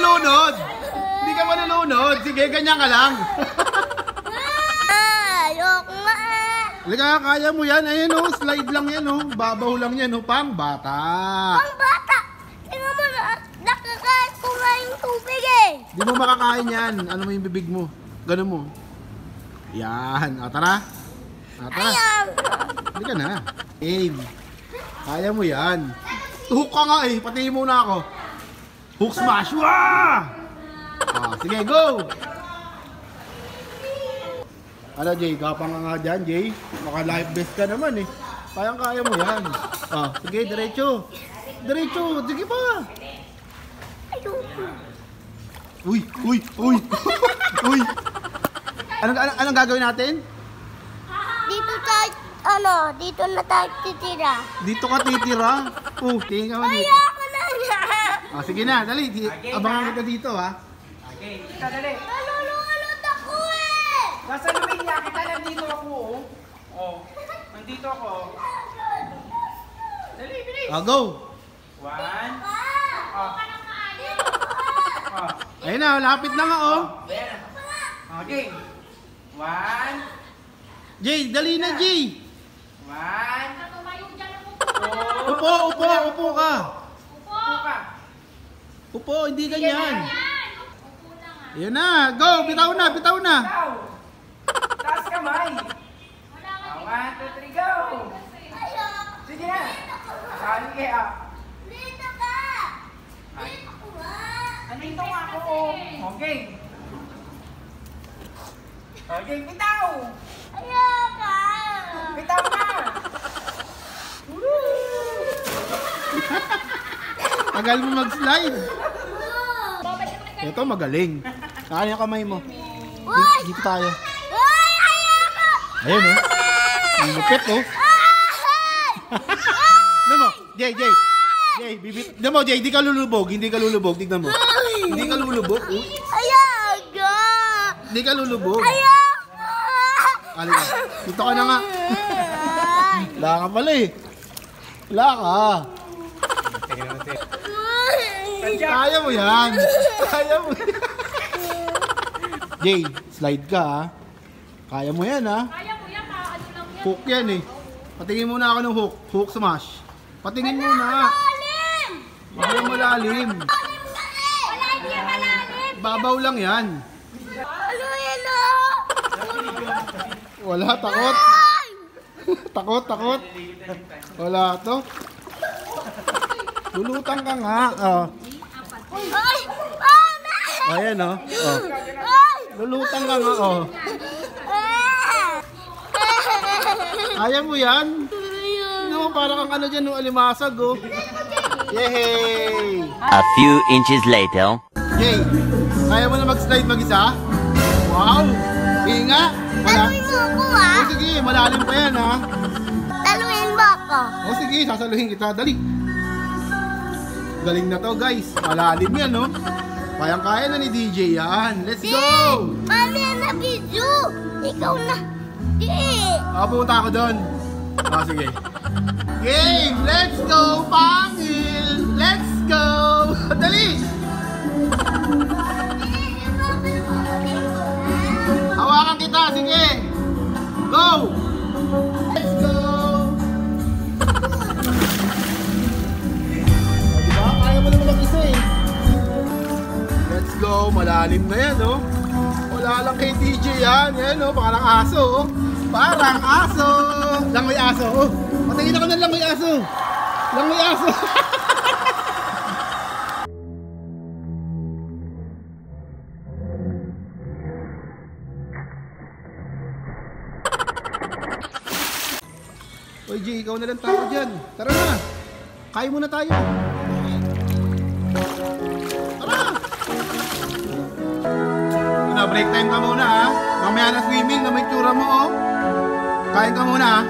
malulunod. Hindi ka malulunod. Sige, ganyan ka lang. Ayoko nga. Halika, kaya mo yan. Ayan o, slide lang yan o. Babaw lang yan o, pang bata. Pang bata. Tingnan mo na, nakakain ko nga yung tubig eh. Di mo makakain yan. Ano mo yung bibig mo? Ganun mo. Yan. O, tara. Tara. Ayan. Halika na. Aim. Kaya mo yan. Hook ka nga eh. Patingin muna ako. Hook smash. Wah! Sige, go! Ano, Jay? Kapang nga dyan, Jay. Maka life vest ka naman eh. Kayang-kaya mo yan. Sige, diretso. Diretso. Sige pa. Ayoko. Uy! Uy! Uy! Uy! Anong gagawin natin? Dito tayo, dito na tayo titira. Dito ka titira. Tingin ka mo dito. Ayoko na nga. Sige na, dali. Abangan kita dito, ha. Okay, kita dali. Nalulunod ako eh. Nasa Lumia, kita nandito ako. Oh, nandito ako. Dali, bilis. Go! 1. Oh. Oh. Ayun na, lapit na nga, oh. Ayan. Okay. 1. Jay, dali na, Jay. 1. Upo ka. Upo ka. Upo, hindi ganyan. Ayan na, go, bitaw na. Ikaw. Taas kamay. 1, 2, 3, go. Sige na. Sige, Dito ka. Dito ko nga. Andito nga ako. Okay. Okay, bitaw. Ayoko. Bitaw na. Tagal mo mag-slide. Ito, magaling. Saan yung kamay mo? Dito tayo. Uy, ayoko. Ayun, oh. Ang lupit, oh. Tignan mo, Jay, bibit. Tignan mo, Jay, hindi ka lulubog. Tignan mo. Hindi ka lulubog, oh. Ayoko. Hindi ka lulubog. Ayoko. Halika, dito ka na nga. Wala ka pala, eh. Wala ka. Kaya mo yan. Jay, slide ka, ha. Kaya mo yan, ha. Kaya mo yan, ano lang yan. Hook yan, eh. Patingin muna ako ng hook. Hook smash. Patingin muna. Malalim. Hindi malalim. Wala, hindi yan malalim. Babaw lang yan. Ano yan oh? Wala, takot. takot. Wala to. Lulutang ka nga. Ay! Ayan, oh. Ay! Lulutang ka nga, oh. Kaya mo yan? No, parang kang ano dyan, no, alimasag, oh. Yehey! A few inches later. Jay, kaya mo na mag-slide mag-isa? Wow! Hinga! Taluin mo ako ah! Sige, malalim pa yan, ha? Taluin mo ako! Sige, sasaluhin kita. Dali! Galing na to, guys. Malalim yan, no? Kayang-kaya na ni DJ yan. Let's go! Mami na video! Ikaw na! Di! Pupunta ako doon. Sige. Game! Let's go, Pangil! Let's go! Dali! Hawakan kita, sige! Go! Let's go! Diba? Kaya mo naman mag-isa eh. Let's go! Malalim na yan, oh. Wala lang kay DJ yan. Yan, oh. Parang aso, oh. Parang aso! Langoy aso, oh. Patingin ako ng langoy aso. Langoy aso. Oy, G, ikaw na lang tayo dyan. Tara na. Kaya muna tayo. Tara! Break time ka muna, ha. Mamaya na swimming na may tsura mo, oh. Kain ka muna, ha.